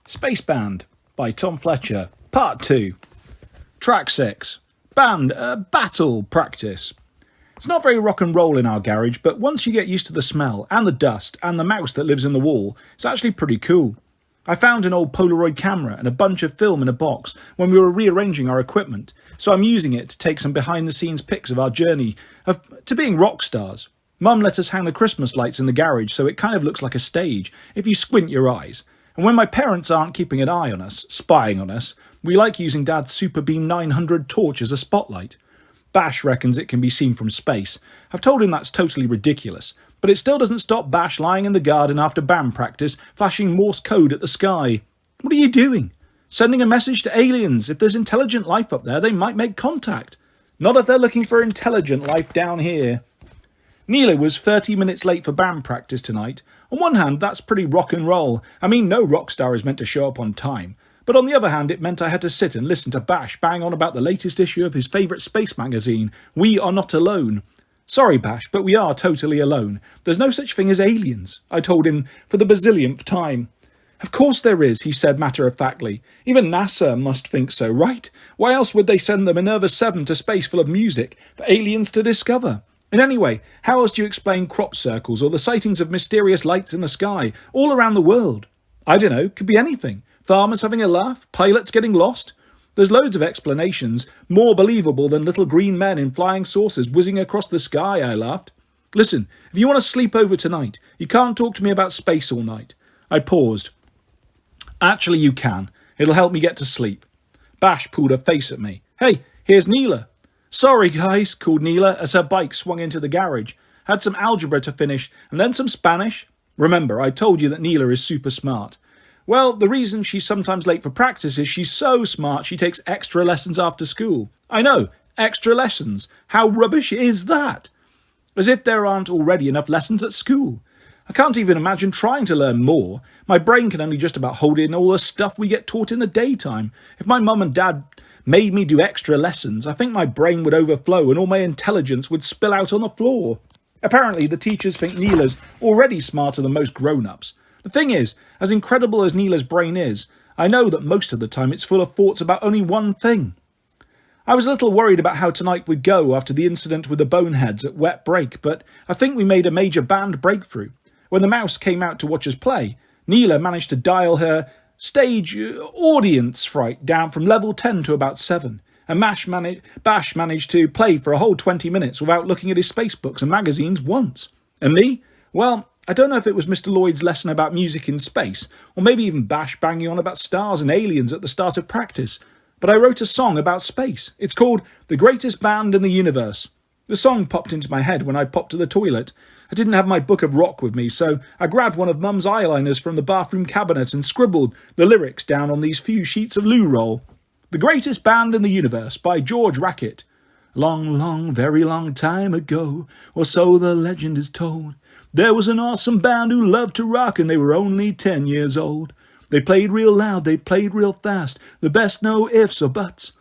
Space Band by Tom Fletcher, Part 2. Track 6. Band Battle Practice. It's not very rock and roll in our garage, but once you get used to the smell and the dust and the mouse that lives in the wall, it's actually pretty cool. I found an old Polaroid camera and a bunch of film in a box when we were rearranging our equipment, so I'm using it to take some behind-the-scenes pics of our journey to being rock stars. Mum let us hang the Christmas lights in the garage so it kind of looks like a stage if you squint your eyes. And when my parents aren't keeping an eye on us, spying on us, we like using Dad's Super Beam 900 torch as a spotlight. Bash reckons it can be seen from space. I've told him that's totally ridiculous, but it still doesn't stop Bash lying in the garden after band practice, flashing Morse code at the sky. What are you doing? Sending a message to aliens. If there's intelligent life up there, they might make contact. Not if they're looking for intelligent life down here. Neela was 30 minutes late for band practice tonight. On one hand, that's pretty rock and roll. I mean, no rock star is meant to show up on time. But on the other hand, it meant I had to sit and listen to Bash bang on about the latest issue of his favourite space magazine, We Are Not Alone. Sorry, Bash, but we are totally alone. There's no such thing as aliens, I told him for the bazillionth time. Of course there is, he said matter-of-factly. Even NASA must think so, right? Why else would they send the Minerva 7 to space full of music for aliens to discover? And anyway, how else do you explain crop circles or the sightings of mysterious lights in the sky all around the world? I don't know, could be anything. Farmers having a laugh, pilots getting lost. There's loads of explanations, more believable than little green men in flying saucers whizzing across the sky, I laughed. Listen, if you want to sleep over tonight, you can't talk to me about space all night. I paused. Actually, you can. It'll help me get to sleep. Bash pulled her face at me. Hey, here's Neela. Sorry, guys, called Neela as her bike swung into the garage. Had some algebra to finish and then some Spanish. Remember, I told you that Neela is super smart. Well, the reason she's sometimes late for practice is she's so smart she takes extra lessons after school. I know, extra lessons. How rubbish is that? As if there aren't already enough lessons at school. I can't even imagine trying to learn more. My brain can only just about hold in all the stuff we get taught in the daytime. If my mum and dad made me do extra lessons, I think my brain would overflow and all my intelligence would spill out on the floor. Apparently, the teachers think Neela's already smarter than most grown-ups. The thing is, as incredible as Neela's brain is, I know that most of the time it's full of thoughts about only one thing. I was a little worried about how tonight would go after the incident with the boneheads at Wet Break, but I think we made a major band breakthrough. When the mouse came out to watch us play, Neela managed to dial her stage audience fright down from level 10 to about 7, and Bash managed to play for a whole 20 minutes without looking at his space books and magazines once. And me? Well, I don't know if it was Mr. Lloyd's lesson about music in space, or maybe even Bash banging on about stars and aliens at the start of practice, but I wrote a song about space. It's called The Greatest Band in the Universe. The song popped into my head when I popped to the toilet. I didn't have my book of rock with me, so I grabbed one of Mum's eyeliners from the bathroom cabinet and scribbled the lyrics down on these few sheets of loo roll. The Greatest Band in the Universe by George Rackett. Long, long, very long time ago, or so the legend is told, there was an awesome band who loved to rock and they were only 10 years old. They played real loud, they played real fast, the best no ifs or buts.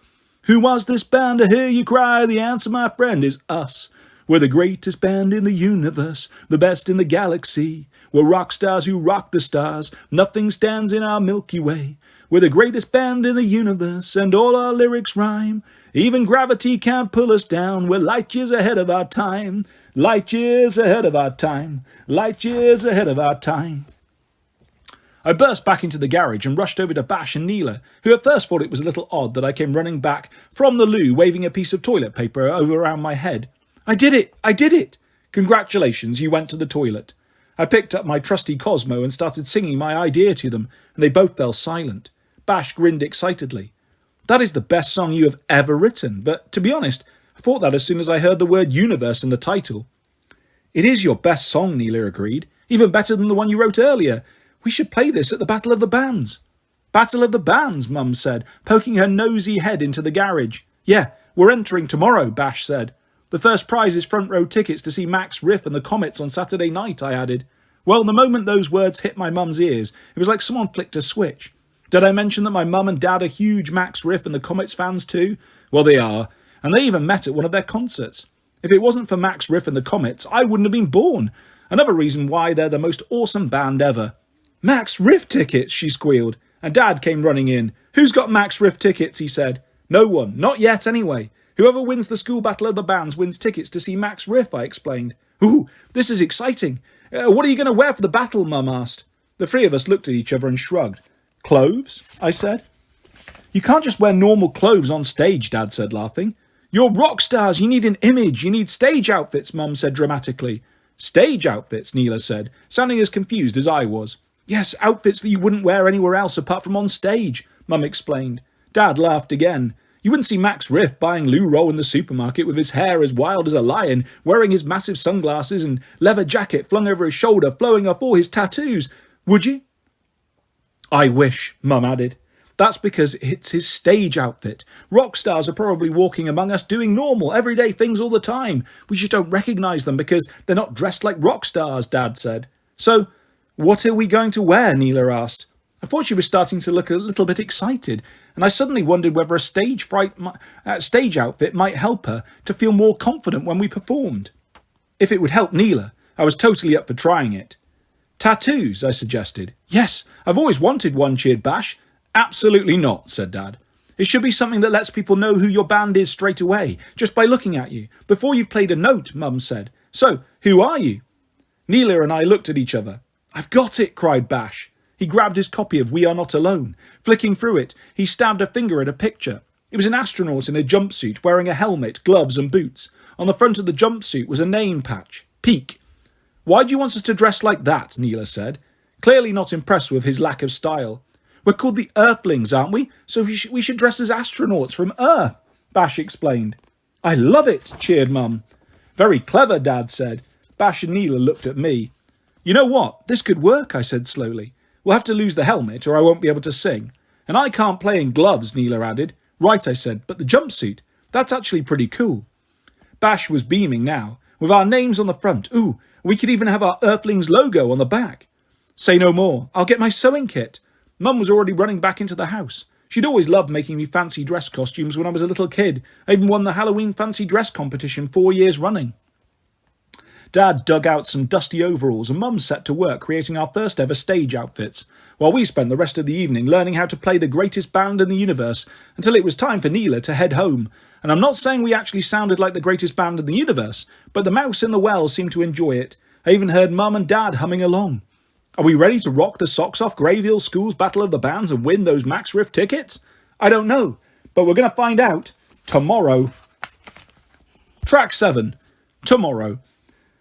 Who was this band? To hear you cry, the answer, my friend, is us. We're the greatest band in the universe, the best in the galaxy. We're rock stars who rock the stars, nothing stands in our Milky Way. We're the greatest band in the universe, and all our lyrics rhyme. Even gravity can't pull us down, we're light years ahead of our time. Light years ahead of our time, light years ahead of our time. I burst back into the garage and rushed over to Bash and Neela, who at first thought it was a little odd that I came running back from the loo waving a piece of toilet paper over around my head. I did it! I did it! Congratulations, you went to the toilet. I picked up my trusty Cosmo and started singing my idea to them, and they both fell silent. Bash grinned excitedly. That is the best song you have ever written, but to be honest, I thought that as soon as I heard the word universe in the title. It is your best song, Neela agreed. Even better than the one you wrote earlier. We should play this at the Battle of the Bands. Battle of the Bands, Mum said, poking her nosy head into the garage. Yeah, we're entering tomorrow, Bash said. The first prize is front row tickets to see Max Riff and the Comets on Saturday night, I added. Well, the moment those words hit my mum's ears, it was like someone flicked a switch. Did I mention that my mum and dad are huge Max Riff and the Comets fans too? Well, they are, and they even met at one of their concerts. If it wasn't for Max Riff and the Comets, I wouldn't have been born. Another reason why they're the most awesome band ever. Max Riff tickets, she squealed. and Dad came running in. "Who's got Max Riff tickets?" he said. "No one. Not yet, anyway. Whoever wins the school battle of the bands wins tickets to see Max Riff," I explained. "Ooh, this is exciting. What are you going to wear for the battle?" Mum asked. The three of us looked at each other and shrugged. "Clothes?" I said. "You can't just wear normal clothes on stage," Dad said, laughing. "You're rock stars. You need an image. You need stage outfits," Mum said dramatically. "Stage outfits?" Neela said, sounding as confused as I was. "Yes, outfits that you wouldn't wear anywhere else apart from on stage," Mum explained. Dad laughed again. "You wouldn't see Max Riff buying loo roll in the supermarket with his hair as wild as a lion, wearing his massive sunglasses and leather jacket flung over his shoulder, flowing off all his tattoos, would you?" "I wish," Mum added. "That's because it's his stage outfit. Rock stars are probably walking among us doing normal, everyday things all the time. We just don't recognise them because they're not dressed like rock stars," Dad said. "So, what are we going to wear?" Neela asked. I thought she was starting to look a little bit excited, and I suddenly wondered whether a stage outfit might help her to feel more confident when we performed. If it would help Neela, I was totally up for trying it. "Tattoos," I suggested. "Yes, I've always wanted one," cheered Bash. "Absolutely not," said Dad. "It should be something that lets people know who your band is straight away, just by looking at you, before you've played a note," Mum said. "So, who are you?" Neela and I looked at each other. "I've got it," cried Bash. He grabbed his copy of We Are Not Alone. Flicking through it, he stabbed a finger at a picture. It was an astronaut in a jumpsuit, wearing a helmet, gloves and boots. On the front of the jumpsuit was a name patch, Peak. "Why do you want us to dress like that?" Neela said, clearly not impressed with his lack of style. "We're called the Earthlings, aren't we? So we should dress as astronauts from Earth," Bash explained. "I love it," cheered Mum. "Very clever," Dad said. Bash and Neela looked at me. "You know what? This could work," I said slowly. "We'll have to lose the helmet or I won't be able to sing. And I can't play in gloves," Neela added. "Right," I said, "but the jumpsuit, that's actually pretty cool." Bash was beaming now, with our names on the front. "Ooh, we could even have our Earthlings logo on the back." "Say no more. I'll get my sewing kit." Mum was already running back into the house. She'd always loved making me fancy dress costumes when I was a little kid. I even won the Halloween fancy dress competition 4 years running. Dad dug out some dusty overalls and Mum set to work creating our first ever stage outfits, while we spent the rest of the evening learning how to play the greatest band in the universe until it was time for Neela to head home. And I'm not saying we actually sounded like the greatest band in the universe, but the mouse in the well seemed to enjoy it. I even heard Mum and Dad humming along. Are we ready to rock the socks off Grayville School's Battle of the Bands and win those Max Riff tickets? I don't know, but we're going to find out tomorrow. Track 7. Tomorrow.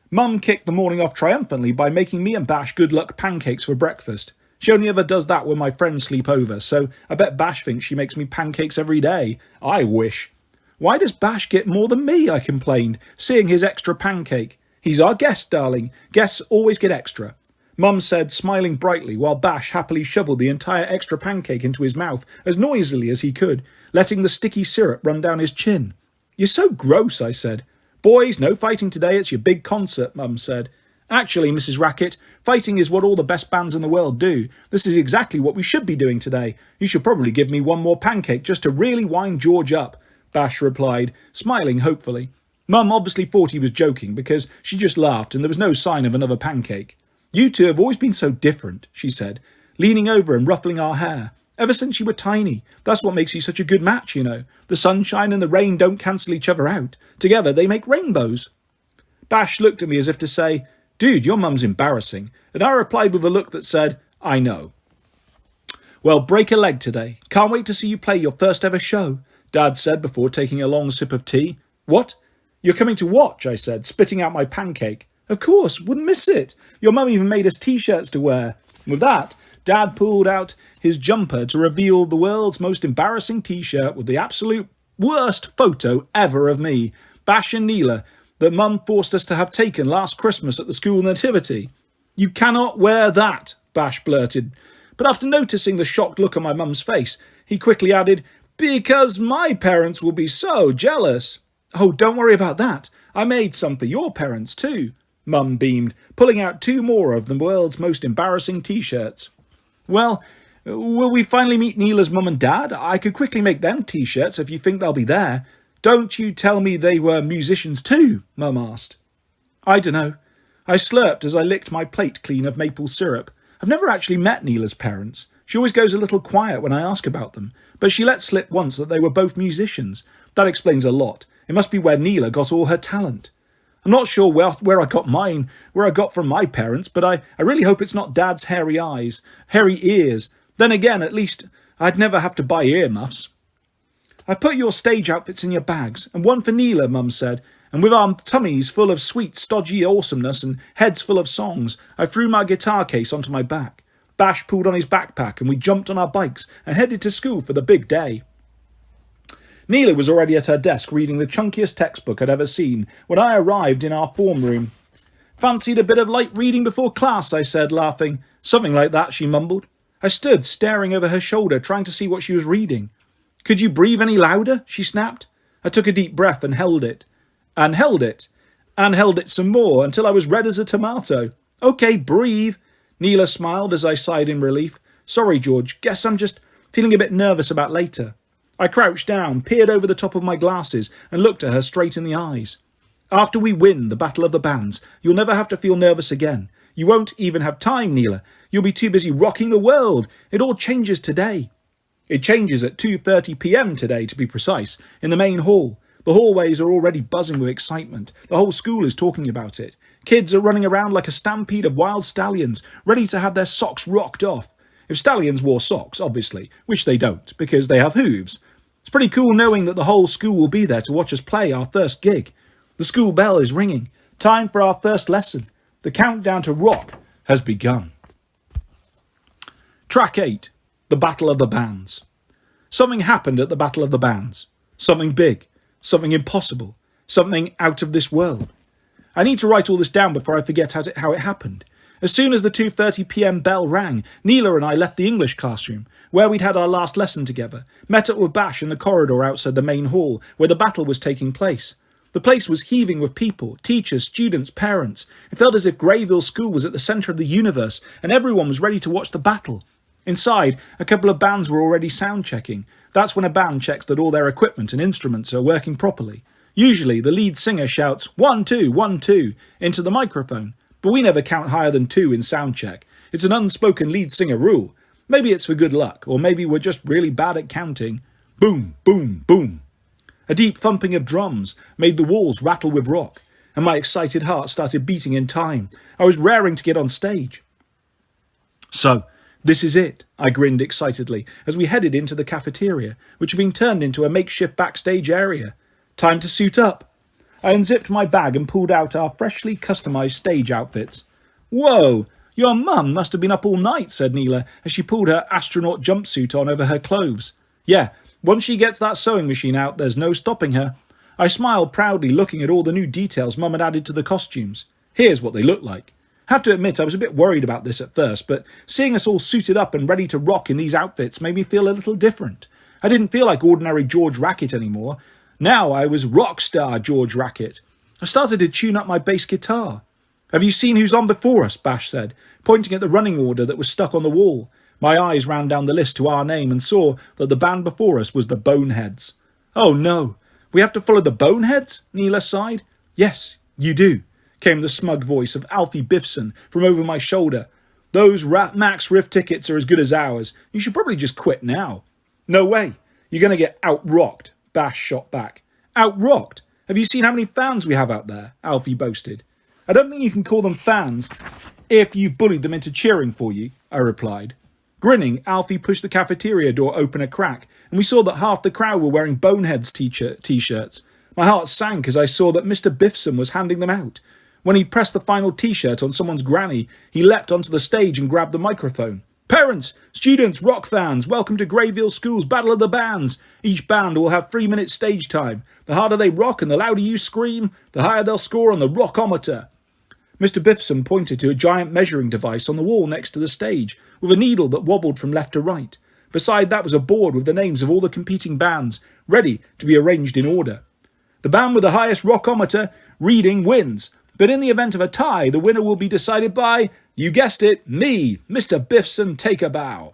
Mum kicked the morning off triumphantly by making me and Bash good luck pancakes for breakfast. She only ever does that when my friends sleep over, so I bet Bash thinks she makes me pancakes every day. I wish. "Why does Bash get more than me?" I complained, seeing his extra pancake. "He's our guest, darling. Guests always get extra." Mum said, smiling brightly, while Bash happily shoveled the entire extra pancake into his mouth as noisily as he could, letting the sticky syrup run down his chin. "You're so gross," I said. "Boys, no fighting today, it's your big concert," Mum said. "Actually, Mrs. Rackett, fighting is what all the best bands in the world do. This is exactly what we should be doing today. You should probably give me one more pancake just to really wind George up," Bash replied, smiling hopefully. Mum obviously thought he was joking because she just laughed and there was no sign of another pancake. "You two have always been so different," she said, leaning over and ruffling our hair. "Ever since you were tiny. That's what makes you such a good match, you know. The sunshine and the rain don't cancel each other out. Together they make rainbows." Bash looked at me as if to say, "Dude, your mum's embarrassing," and I replied with a look that said, "I know." "Well, break a leg today. Can't wait to see you play your first ever show," Dad said before taking a long sip of tea. "What? You're coming to watch," I said, spitting out my pancake. "Of course, wouldn't miss it. Your mum even made us t-shirts to wear." With that, Dad pulled out his jumper to reveal the world's most embarrassing t-shirt with the absolute worst photo ever of me, Bash and Neela, that Mum forced us to have taken last Christmas at the school nativity. "You cannot wear that," Bash blurted. But after noticing the shocked look on my mum's face, he quickly added, "Because my parents will be so jealous." "Oh, don't worry about that. I made some for your parents too," Mum beamed, pulling out 2 more of the world's most embarrassing t-shirts. "Well, will we finally meet Neela's mum and dad? I could quickly make them t-shirts if you think they'll be there." "Don't you tell me they were musicians too?" Mum asked. "I dunno." I slurped as I licked my plate clean of maple syrup. I've never actually met Neela's parents. She always goes a little quiet when I ask about them, but she let slip once that they were both musicians. That explains a lot. It must be where Neela got all her talent. I'm not sure where I got from my parents, but I really hope it's not Dad's hairy ears. Then again, at least I'd never have to buy earmuffs. I put your stage outfits in your bags, and one for Neela, Mum said, and with our tummies full of sweet, stodgy awesomeness and heads full of songs, I threw my guitar case onto my back. Bash pulled on his backpack, and we jumped on our bikes and headed to school for the big day. Neela was already at her desk reading the chunkiest textbook I'd ever seen when I arrived in our form room. Fancied a bit of light reading before class, I said, laughing. Something like that, she mumbled. I stood, staring over her shoulder, trying to see what she was reading. Could you breathe any louder? She snapped. I took a deep breath and held it. And held it. And held it some more, until I was red as a tomato. Okay, breathe. Neela smiled as I sighed in relief. Sorry, George. Guess I'm just feeling a bit nervous about later. I crouched down, peered over the top of my glasses, and looked at her straight in the eyes. After we win the Battle of the Bands, you'll never have to feel nervous again. You won't even have time, Neela. You'll be too busy rocking the world. It all changes today. It changes at 2:30 p.m. today, to be precise, in the main hall. The hallways are already buzzing with excitement. The whole school is talking about it. Kids are running around like a stampede of wild stallions, ready to have their socks rocked off. If stallions wore socks, obviously, which they don't, because they have hooves. It's pretty cool knowing that the whole school will be there to watch us play our first gig. The school bell is ringing. Time for our first lesson. The countdown to rock has begun. Track 8. The Battle of the Bands. Something happened at the Battle of the Bands. Something big. Something impossible. Something out of this world. I need to write all this down before I forget how it happened. As soon as the 2:30 p.m. bell rang, Neela and I left the English classroom, where we'd had our last lesson together, met up with Bash in the corridor outside the main hall, where the battle was taking place. The place was heaving with people, teachers, students, parents. It felt as if Greyville School was at the centre of the universe, and everyone was ready to watch the battle. Inside, a couple of bands were already sound checking. That's when a band checks that all their equipment and instruments are working properly. Usually, the lead singer shouts, 1, 2, 1, 2, into the microphone. But we never count higher than 2 in sound check. It's an unspoken lead singer rule. Maybe it's for good luck, or maybe we're just really bad at counting. Boom, boom, boom. A deep thumping of drums made the walls rattle with rock, and my excited heart started beating in time. I was raring to get on stage. So, this is it, I grinned excitedly as we headed into the cafeteria, which had been turned into a makeshift backstage area. Time to suit up. I unzipped my bag and pulled out our freshly customised stage outfits. Whoa, your mum must have been up all night, said Neela as she pulled her astronaut jumpsuit on over her clothes. Yeah, once she gets that sewing machine out, there's no stopping her. I smiled proudly, looking at all the new details Mum had added to the costumes. Here's what they look like. Have to admit I was a bit worried about this at first, but seeing us all suited up and ready to rock in these outfits made me feel a little different. I didn't feel like ordinary George Rackett anymore. Now I was rock star George Rackett. I started to tune up my bass guitar. Have you seen who's on before us? Bash said, pointing at the running order that was stuck on the wall. My eyes ran down the list to our name and saw that the band before us was the Boneheads. Oh no, we have to follow the Boneheads? Neela sighed. Yes, you do, came the smug voice of Alfie Biffson from over my shoulder. Those Max Riff tickets are as good as ours. You should probably just quit now. No way. You're going to get out-rocked, Bash shot back. Out-rocked? Have you seen how many fans we have out there? Alfie boasted. I don't think you can call them fans if you've bullied them into cheering for you, I replied. Grinning, Alfie pushed the cafeteria door open a crack, and we saw that half the crowd were wearing Boneheads t-shirts. My heart sank as I saw that Mr. Biffson was handing them out. When he pressed the final t-shirt on someone's granny, he leapt onto the stage and grabbed the microphone. Parents, students, rock fans, welcome to Greyville School's Battle of the Bands. Each band will have 3 minutes stage time. The harder they rock and the louder you scream, the higher they'll score on the rockometer. Mr. Biffson pointed to a giant measuring device on the wall next to the stage, with a needle that wobbled from left to right. Beside that was a board with the names of all the competing bands, ready to be arranged in order. The band with the highest rockometer reading wins, but in the event of a tie, the winner will be decided by, you guessed it, me, Mr. Biffson, take a bow.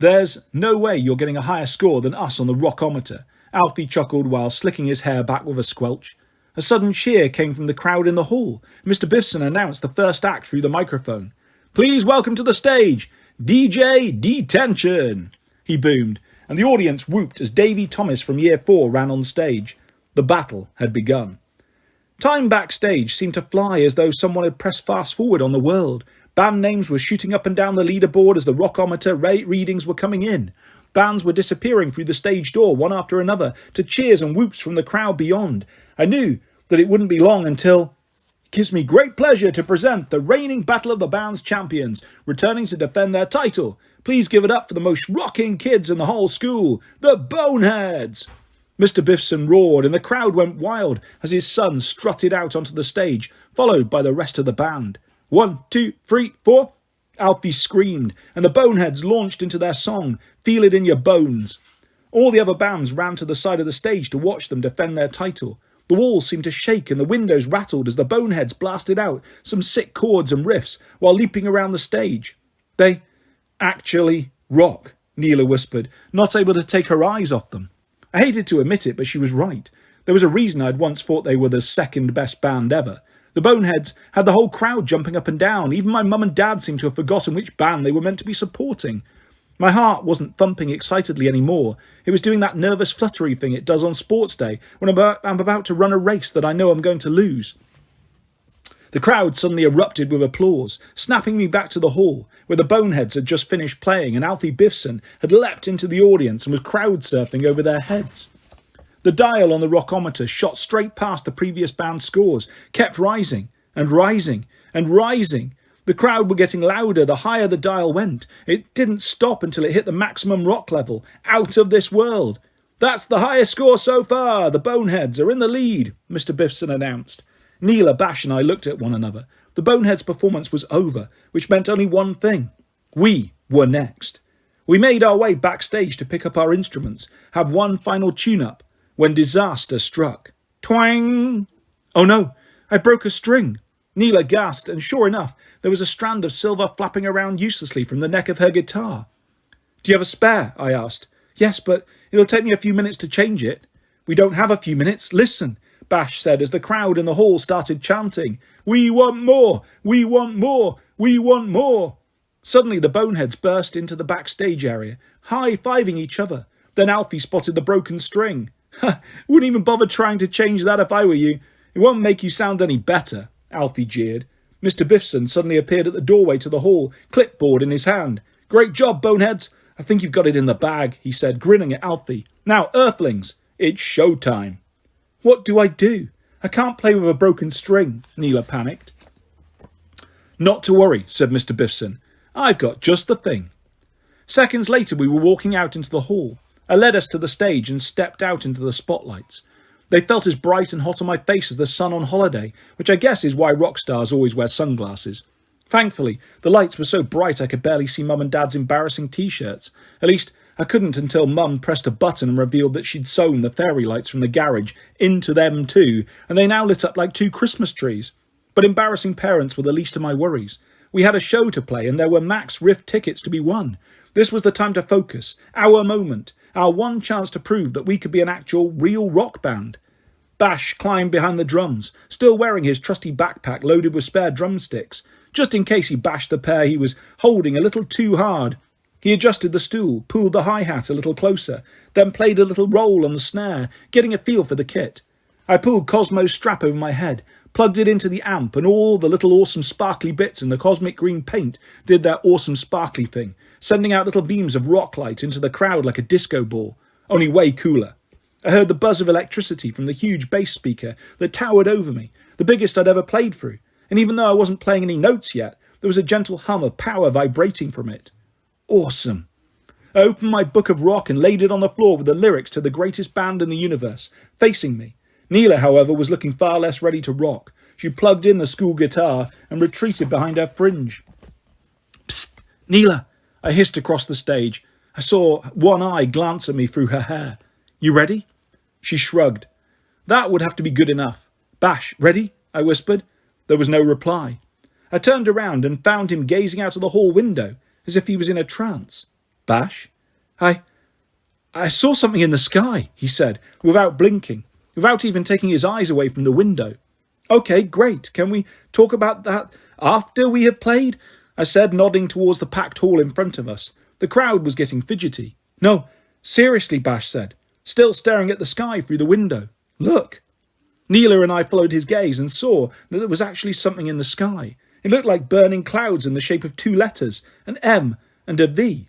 There's no way you're getting a higher score than us on the rockometer, Alfie chuckled while slicking his hair back with a squelch. A sudden cheer came from the crowd in the hall. Mr. Biffson announced the first act through the microphone. Please welcome to the stage, DJ Detention, he boomed, and the audience whooped as Davy Thomas from Year 4 ran on stage. The battle had begun. Time backstage seemed to fly as though someone had pressed fast forward on the world. Band names were shooting up and down the leaderboard as the rockometer readings were coming in. Bands were disappearing through the stage door one after another to cheers and whoops from the crowd beyond. I knew that it wouldn't be long until... It gives me great pleasure to present the reigning Battle of the Bands champions, returning to defend their title. Please give it up for the most rocking kids in the whole school, the Boneheads. Mr. Biffson roared, and the crowd went wild as his son strutted out onto the stage, followed by the rest of the band. 1, 2, 3, 4. Alfie screamed, and the Boneheads launched into their song, Feel It in Your Bones. All the other bands ran to the side of the stage to watch them defend their title. The walls seemed to shake and the windows rattled as the Boneheads blasted out some sick chords and riffs while leaping around the stage. They actually rock, Neela whispered, not able to take her eyes off them. I hated to admit it, but she was right. There was a reason I'd once thought they were the second best band ever. The Boneheads had the whole crowd jumping up and down. Even my mum and dad seemed to have forgotten which band they were meant to be supporting. My heart wasn't thumping excitedly anymore. It was doing that nervous fluttery thing it does on sports day when I'm about to run a race that I know I'm going to lose. The crowd suddenly erupted with applause, snapping me back to the hall, where the Boneheads had just finished playing and Alfie Biffson had leapt into the audience and was crowd surfing over their heads. The dial on the rockometer shot straight past the previous band's scores, kept rising and rising and rising. The crowd were getting louder the higher the dial went. It didn't stop until it hit the maximum rock level. Out of this world. That's the highest score so far. The Boneheads are in the lead, Mr. Biffson announced. Neela, Bash and I looked at one another. The Boneheads' performance was over, which meant only one thing. We were next. We made our way backstage to pick up our instruments, have one final tune-up, when disaster struck. Twang! Oh no, I broke a string. Neela gasped, and sure enough, there was a strand of silver flapping around uselessly from the neck of her guitar. Do you have a spare? I asked. Yes, but it'll take me a few minutes to change it. We don't have a few minutes. Listen, Bash said as the crowd in the hall started chanting. We want more! We want more! We want more! Suddenly the Boneheads burst into the backstage area, high-fiving each other. Then Alfie spotted the broken string. Wouldn't even bother trying to change that if I were you. It won't make you sound any better, Alfie jeered. Mr. Biffson suddenly appeared at the doorway to the hall, clipboard in his hand. Great job, Boneheads. I think you've got it in the bag, he said, grinning at Alfie. Now, Earthlings, it's showtime. What do I do? I can't play with a broken string, Neela panicked. Not to worry, said Mr. Biffson. I've got just the thing. Seconds later, we were walking out into the hall. I led us to the stage and stepped out into the spotlights. They felt as bright and hot on my face as the sun on holiday, which I guess is why rock stars always wear sunglasses. Thankfully, the lights were so bright I could barely see Mum and Dad's embarrassing T-shirts. At least, I couldn't until Mum pressed a button and revealed that she'd sewn the fairy lights from the garage into them too, and they now lit up like 2 Christmas trees. But embarrassing parents were the least of my worries. We had a show to play and there were Max Riff tickets to be won. This was the time to focus, our moment, our one chance to prove that we could be an actual, real rock band. Bash climbed behind the drums, still wearing his trusty backpack loaded with spare drumsticks, just in case he bashed the pair he was holding a little too hard. He adjusted the stool, pulled the hi-hat a little closer, then played a little roll on the snare, getting a feel for the kit. I pulled Cosmo's strap over my head, plugged it into the amp, and all the little awesome sparkly bits in the cosmic green paint did their awesome sparkly thing, sending out little beams of rock light into the crowd like a disco ball, only way cooler. I heard the buzz of electricity from the huge bass speaker that towered over me, the biggest I'd ever played through, and even though I wasn't playing any notes yet, there was a gentle hum of power vibrating from it. Awesome. I opened my book of rock and laid it on the floor with the lyrics to the greatest band in the universe, facing me. Neela, however, was looking far less ready to rock. She plugged in the school guitar and retreated behind her fringe. Psst, Neela, I hissed across the stage. I saw one eye glance at me through her hair. You ready? She shrugged. That would have to be good enough. Bash, ready? I whispered. There was no reply. I turned around and found him gazing out of the hall window, as if he was in a trance. Bash? I saw something in the sky, he said, without blinking, without even taking his eyes away from the window. Okay, great. Can we talk about that after we have played? I said, nodding towards the packed hall in front of us. The crowd was getting fidgety. No, seriously, Bash said, still staring at the sky through the window. Look. Neela and I followed his gaze and saw that there was actually something in the sky. It looked like burning clouds in the shape of 2 letters, an M and a V.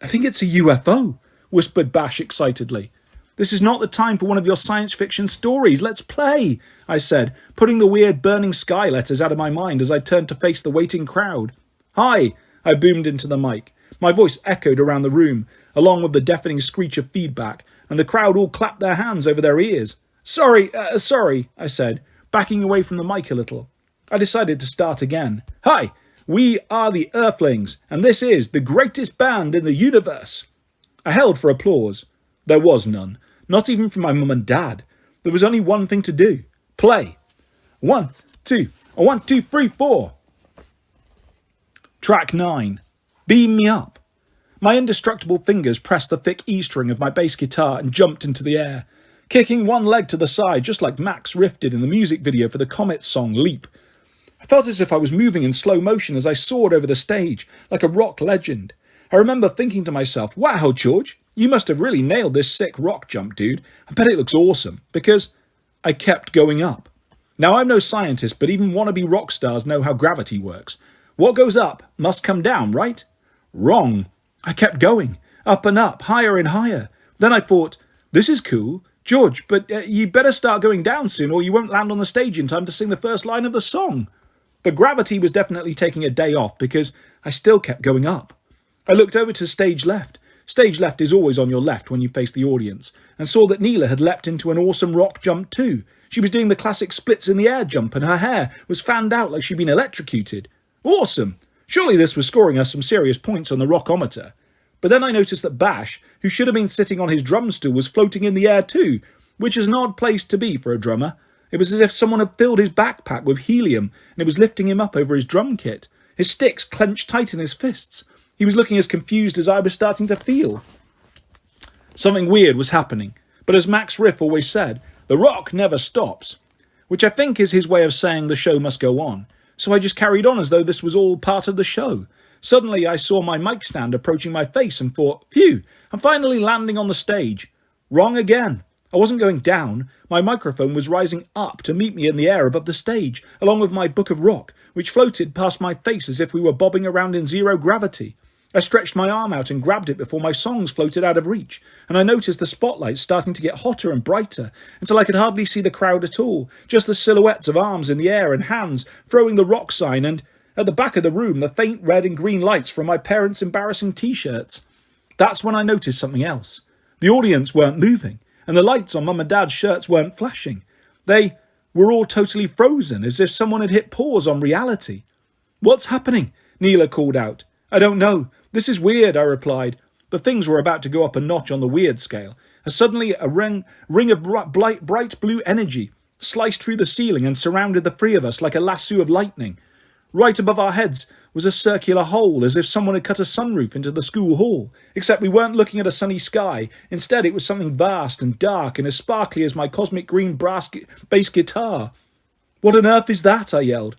I think it's a UFO, whispered Bash excitedly. This is not the time for one of your science fiction stories. Let's play, I said, putting the weird burning sky letters out of my mind as I turned to face the waiting crowd. Hi, I boomed into the mic. My voice echoed around the room, along with the deafening screech of feedback, and the crowd all clapped their hands over their ears. Sorry, I said, backing away from the mic a little. I decided to start again. Hi, we are the Earthlings, and this is the greatest band in the universe. I held for applause. There was none, not even from my mum and dad. There was only one thing to do. Play. 1, 2, 1, 2, 3, 4. Track 9. Beam Me Up. My indestructible fingers pressed the thick E string of my bass guitar and jumped into the air, kicking one leg to the side just like Max Riff did in the music video for the Comet song Leap. I felt as if I was moving in slow motion as I soared over the stage, like a rock legend. I remember thinking to myself, wow, George, you must have really nailed this sick rock jump, dude. I bet it looks awesome, because I kept going up. Now, I'm no scientist, but even wannabe rock stars know how gravity works. What goes up must come down, right? Wrong. I kept going, up and up, higher and higher. Then I thought, this is cool. George, but you better start going down soon or you won't land on the stage in time to sing the first line of the song. But gravity was definitely taking a day off because I still kept going up. I looked over to stage left. Stage left is always on your left when you face the audience, and saw that Neela had leapt into an awesome rock jump too. She was doing the classic splits in the air jump and her hair was fanned out like she'd been electrocuted. Awesome! Surely this was scoring us some serious points on the rockometer. But then I noticed that Bash, who should have been sitting on his drum stool, was floating in the air too, which is an odd place to be for a drummer. It was as if someone had filled his backpack with helium and it was lifting him up over his drum kit. His sticks clenched tight in his fists. He was looking as confused as I was starting to feel. Something weird was happening, but as Max Riff always said, the rock never stops, which I think is his way of saying the show must go on. So I just carried on as though this was all part of the show. Suddenly I saw my mic stand approaching my face and thought, phew, I'm finally landing on the stage. Wrong again. I wasn't going down. My microphone was rising up to meet me in the air above the stage, along with my book of rock, which floated past my face as if we were bobbing around in zero gravity. I stretched my arm out and grabbed it before my songs floated out of reach, and I noticed the spotlight starting to get hotter and brighter, until I could hardly see the crowd at all, just the silhouettes of arms in the air and hands throwing the rock sign, and at the back of the room the faint red and green lights from my parents' embarrassing t-shirts. That's when I noticed something else. The audience weren't moving, and the lights on Mum and Dad's shirts weren't flashing. They were all totally frozen, as if someone had hit pause on reality. What's happening? Neela called out. I don't know. This is weird, I replied, but things were about to go up a notch on the weird scale, as suddenly a ring of bright blue energy sliced through the ceiling and surrounded the three of us like a lasso of lightning. Right above our heads was a circular hole, as if someone had cut a sunroof into the school hall, except we weren't looking at a sunny sky. Instead, it was something vast and dark and as sparkly as my cosmic green bass guitar. What on earth is that? I yelled.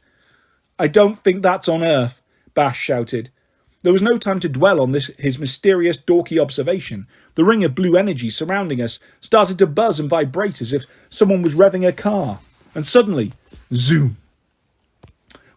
I don't think that's on Earth, Bash shouted. There was no time to dwell on his mysterious, dorky observation. The ring of blue energy surrounding us started to buzz and vibrate as if someone was revving a car. And suddenly, zoom!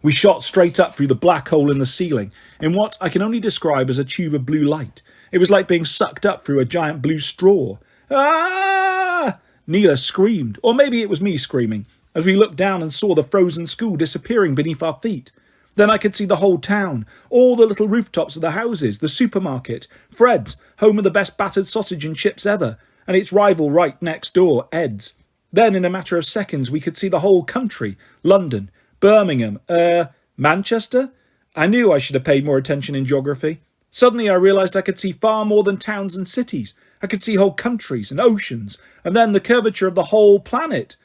We shot straight up through the black hole in the ceiling, in what I can only describe as a tube of blue light. It was like being sucked up through a giant blue straw. Ah! Neela screamed, or maybe it was me screaming, as we looked down and saw the frozen school disappearing beneath our feet. Then I could see the whole town, all the little rooftops of the houses, the supermarket, Fred's, home of the best battered sausage and chips ever, and its rival right next door, Ed's. Then, in a matter of seconds, we could see the whole country, London, Birmingham, Manchester? I knew I should have paid more attention in geography. Suddenly I realised I could see far more than towns and cities. I could see whole countries and oceans, and then the curvature of the whole planet.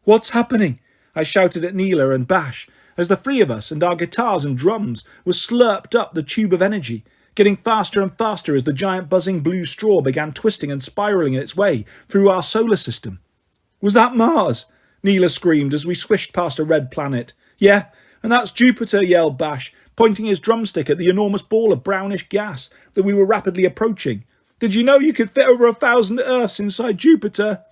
What's happening? I shouted at Neela and Bash, as the three of us and our guitars and drums were slurped up the tube of energy, getting faster and faster as the giant buzzing blue straw began twisting and spiralling its way through our solar system. Was that Mars? Neela screamed as we swished past a red planet. Yeah, and that's Jupiter, yelled Bash, pointing his drumstick at the enormous ball of brownish gas that we were rapidly approaching. "Did you know you could fit over 1,000 Earths inside Jupiter?"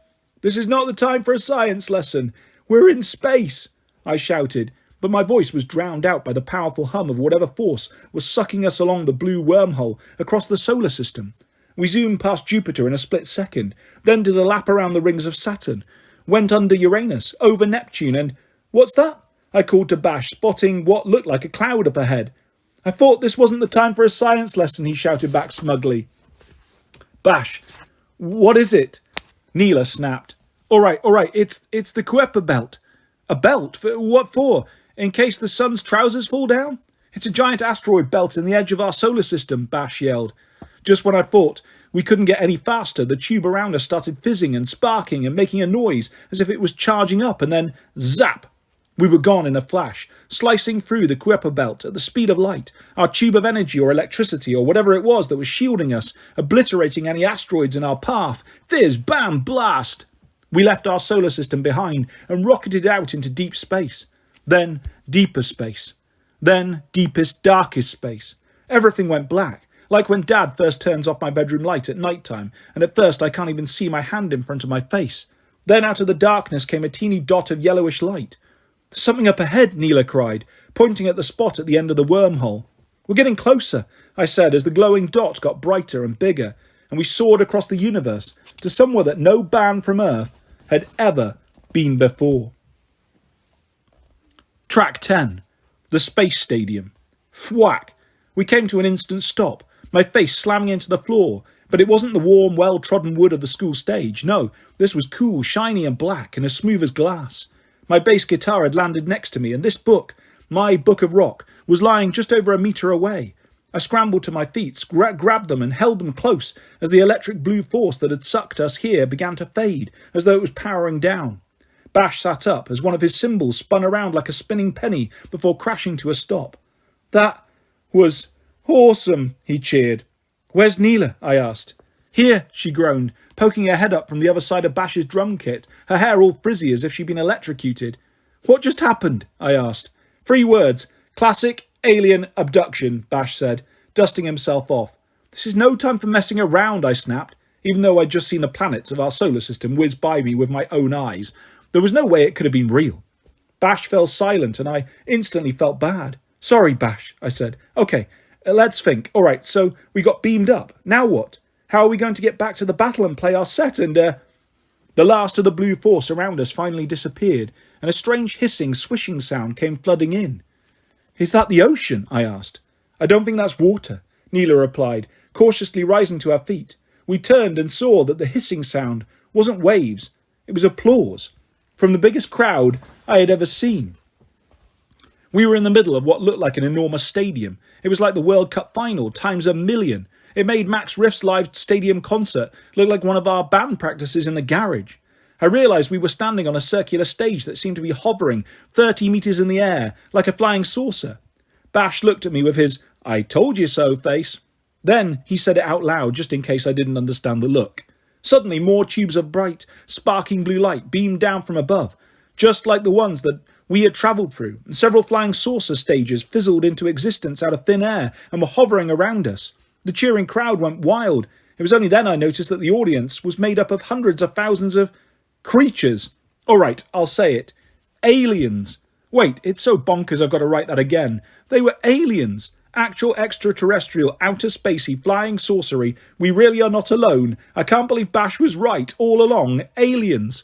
"This is not the time for a science lesson. We're in space," I shouted, but my voice was drowned out by the powerful hum of whatever force was sucking us along the blue wormhole across the solar system. We zoomed past Jupiter in a split second, then did a lap around the rings of Saturn, went under Uranus, over Neptune, and "What's that?" I called to Bash, spotting what looked like a cloud up ahead. "I thought this wasn't the time for a science lesson," he shouted back smugly. "Bash, what is it?" Neela snapped. All right, it's the Kuiper belt." "A belt? What for? In case the sun's trousers fall down?" "It's a giant asteroid belt in the edge of our solar system," Bash yelled. Just when I thought we couldn't get any faster, the tube around us started fizzing and sparking and making a noise as if it was charging up, and then zap! We were gone in a flash, slicing through the Kuiper belt at the speed of light, our tube of energy or electricity or whatever it was that was shielding us, obliterating any asteroids in our path. Fizz, bam, blast! We left our solar system behind and rocketed out into deep space. Then deeper space. Then deepest, darkest space. Everything went black, like when Dad first turns off my bedroom light at night time, and at first I can't even see my hand in front of my face. Then out of the darkness came a teeny dot of yellowish light. "There's something up ahead," Neela cried, pointing at the spot at the end of the wormhole. "We're getting closer," I said as the glowing dot got brighter and bigger, and we soared across the universe to somewhere that no band from Earth had ever been before. Track 10. The Space Stadium. Thwack! We came to an instant stop, my face slamming into the floor, but it wasn't the warm, well-trodden wood of the school stage. No, this was cool, shiny and black, and as smooth as glass. My bass guitar had landed next to me, and this book, my book of rock, was lying just over a metre away. I scrambled to my feet, grabbed them and held them close as the electric blue force that had sucked us here began to fade, as though it was powering down. Bash sat up as one of his cymbals spun around like a spinning penny before crashing to a stop. "That was awesome," he cheered. "Where's Neela?" I asked. "Here," she groaned, poking her head up from the other side of Bash's drum kit, her hair all frizzy as if she'd been electrocuted. "What just happened?" I asked. 3 words. "Classic alien abduction," Bash said, dusting himself off. "This is no time for messing around," I snapped, even though I'd just seen the planets of our solar system whiz by me with my own eyes. There was no way it could have been real. Bash fell silent, and I instantly felt bad. "Sorry, Bash," I said. "Okay, let's think. All right, so we got beamed up. Now what? How are we going to get back to the battle and play our set and, The last of the blue force around us finally disappeared, and a strange hissing, swishing sound came flooding in. "Is that the ocean?" I asked. "I don't think that's water," Neela replied, cautiously rising to her feet. We turned and saw that the hissing sound wasn't waves. It was applause, from the biggest crowd I had ever seen. We were in the middle of what looked like an enormous stadium. It was like the World Cup final times 1,000,000. It made Max Riff's live stadium concert look like one of our band practices in the garage. I realised we were standing on a circular stage that seemed to be hovering 30 metres in the air, like a flying saucer. Bash looked at me with his "I told you so" face. Then he said it out loud, just in case I didn't understand the look. Suddenly more tubes of bright, sparking blue light beamed down from above, just like the ones that we had travelled through, and several flying saucer stages fizzled into existence out of thin air and were hovering around us. The cheering crowd went wild. It was only then I noticed that the audience was made up of hundreds of thousands of creatures. All right, I'll say it. Aliens. Wait, it's so bonkers I've got to write that again. They were aliens. Actual extraterrestrial, outer spacey, flying saucery. We really are not alone. I can't believe Bash was right all along. Aliens.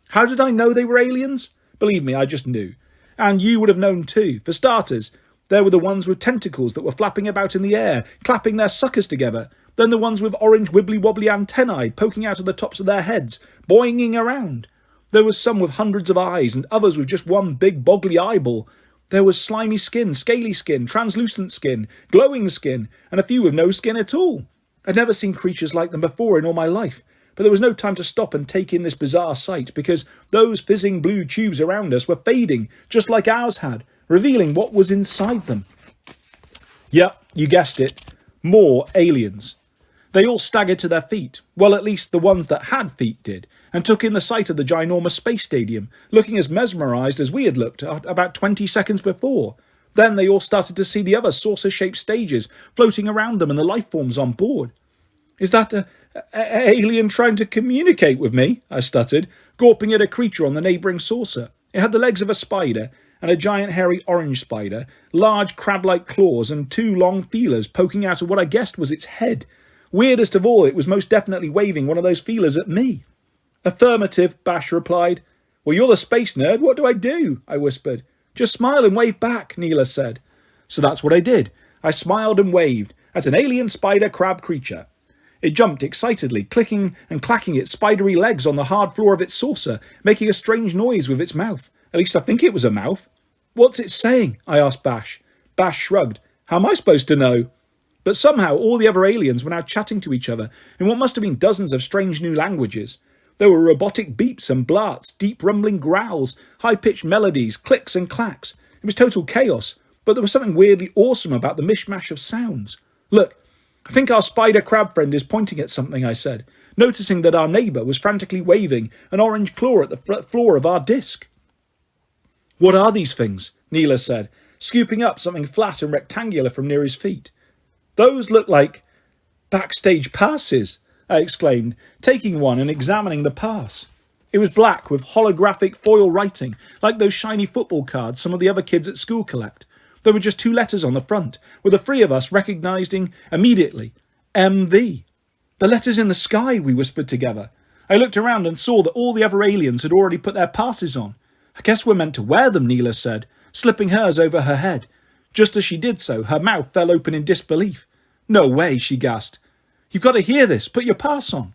How did I know they were aliens? Believe me, I just knew. And you would have known too. For starters, there were the ones with tentacles that were flapping about in the air, clapping their suckers together. Then the ones with orange wibbly-wobbly antennae poking out of the tops of their heads, boinging around. There was some with hundreds of eyes, and others with just one big boggly eyeball. There was slimy skin, scaly skin, translucent skin, glowing skin, and a few with no skin at all. I'd never seen creatures like them before in all my life, but there was no time to stop and take in this bizarre sight, because those fizzing blue tubes around us were fading, just like ours had, revealing what was inside them. Yep, you guessed it. More aliens. They all staggered to their feet, well, at least the ones that had feet did, and took in the sight of the ginormous space stadium, looking as mesmerised as we had looked about 20 seconds before. Then they all started to see the other saucer-shaped stages floating around them and the life forms on board. "Is that a alien trying to communicate with me?" I stuttered, gawping at a creature on the neighbouring saucer. It had the legs of a spider and a giant hairy orange spider, large crab-like claws and 2 long feelers poking out of what I guessed was its head. Weirdest of all, it was most definitely waving one of those feelers at me. "Affirmative," Bash replied. "Well, you're the space nerd. What do I do?" I whispered. "Just smile and wave back," Neela said. So that's what I did. I smiled and waved at an alien spider crab creature. It jumped excitedly, clicking and clacking its spidery legs on the hard floor of its saucer, making a strange noise with its mouth. At least I think it was a mouth. "What's it saying?" I asked Bash. Bash shrugged. "How am I supposed to know?" But somehow all the other aliens were now chatting to each other in what must have been dozens of strange new languages. There were robotic beeps and blarts, deep rumbling growls, high-pitched melodies, clicks and clacks. It was total chaos, but there was something weirdly awesome about the mishmash of sounds. "Look, I think our spider crab friend is pointing at something," I said, noticing that our neighbour was frantically waving an orange claw at the floor of our disc. "What are these things?" Neela said, scooping up something flat and rectangular from near his feet. "Those look like backstage passes," I exclaimed, taking one and examining the pass. It was black with holographic foil writing, like those shiny football cards some of the other kids at school collect. There were just 2 letters on the front, with the 3 of us recognising immediately. MV. "The letters in the sky," we whispered together. I looked around and saw that all the other aliens had already put their passes on. "I guess we're meant to wear them," Neela said, slipping hers over her head. Just as she did so, her mouth fell open in disbelief. "No way," she gasped. "You've got to hear this. Put your pass on."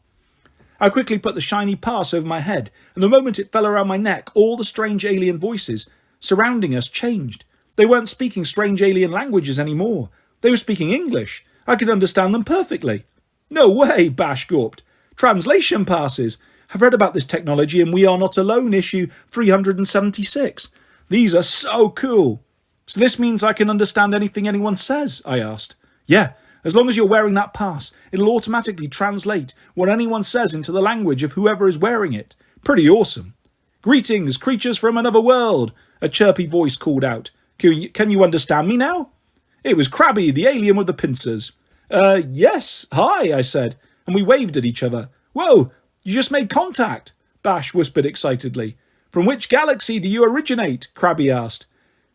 I quickly put the shiny pass over my head, and the moment it fell around my neck, all the strange alien voices surrounding us changed. They weren't speaking strange alien languages anymore. They were speaking English. I could understand them perfectly. "No way," Bash gawped. "Translation passes. I've read about this technology in We Are Not Alone, issue 376. These are so cool." "So this means I can understand anything anyone says?" I asked. "Yeah. As long as you're wearing that pass, it'll automatically translate what anyone says into the language of whoever is wearing it. Pretty awesome." "Greetings, creatures from another world," a chirpy voice called out. Can you understand me now?" It was Krabby, the alien with the pincers. Yes, hi," I said, and we waved at each other. "Whoa, you just made contact," Bash whispered excitedly. "From which galaxy do you originate?" Krabby asked.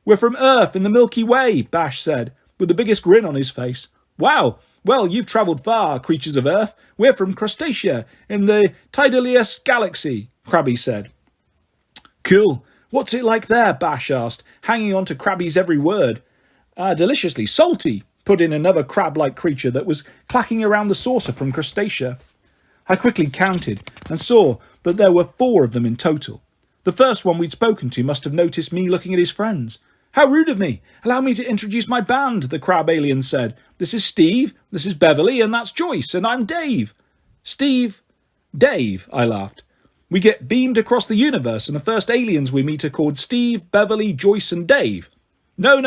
"We're from Earth in the Milky Way," Bash said, with the biggest grin on his face. "Wow, well, you've travelled far, creatures of Earth. We're from Crustacea in the Tidalius galaxy," Krabby said. "Cool. What's it like there?" Bash asked, hanging on to Krabby's every word. Deliciously salty," put in another crab-like creature that was clacking around the saucer from Crustacea. I quickly counted and saw that there were 4 of them in total. The first one we'd spoken to must have noticed me looking at his friends. "How rude of me! Allow me to introduce my band," the crab alien said. "This is Steve, this is Beverly, and that's Joyce, and I'm Dave." Dave, I laughed. "We get beamed across the universe, and the first aliens we meet are called Steve, Beverly, Joyce, and Dave." No,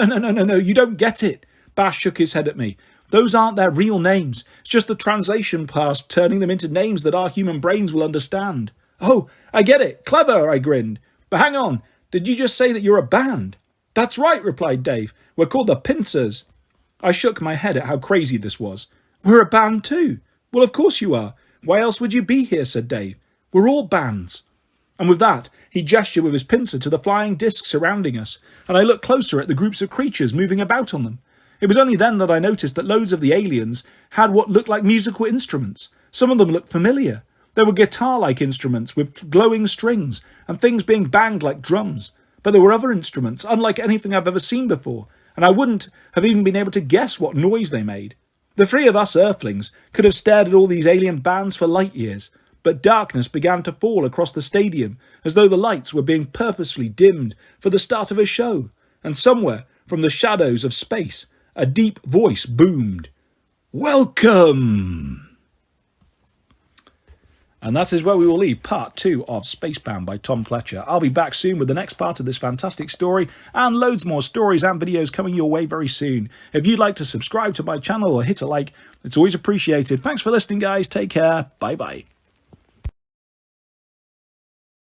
you don't get it." Bash shook his head at me. "Those aren't their real names. It's just the translation pass turning them into names that our human brains will understand." "Oh, I get it. Clever," I grinned. "But hang on, did you just say that you're a band?" "That's right," replied Dave. "We're called the Pincers." I shook my head at how crazy this was. "We're a band too." "Well, of course you are. Why else would you be here?" said Dave. "We're all bands." And with that, he gestured with his pincer to the flying discs surrounding us, and I looked closer at the groups of creatures moving about on them. It was only then that I noticed that loads of the aliens had what looked like musical instruments. Some of them looked familiar. There were guitar-like instruments with glowing strings and things being banged like drums. But there were other instruments, unlike anything I've ever seen before, and I wouldn't have even been able to guess what noise they made. The 3 of us Earthlings could have stared at all these alien bands for light years, but darkness began to fall across the stadium as though the lights were being purposefully dimmed for the start of a show, and somewhere from the shadows of space a deep voice boomed, "Welcome!" And that is where we will leave part 2 of Spacebound by Tom Fletcher. I'll be back soon with the next part of this fantastic story and loads more stories and videos coming your way very soon. If you'd like to subscribe to my channel or hit a like, it's always appreciated. Thanks for listening, guys. Take care. Bye-bye.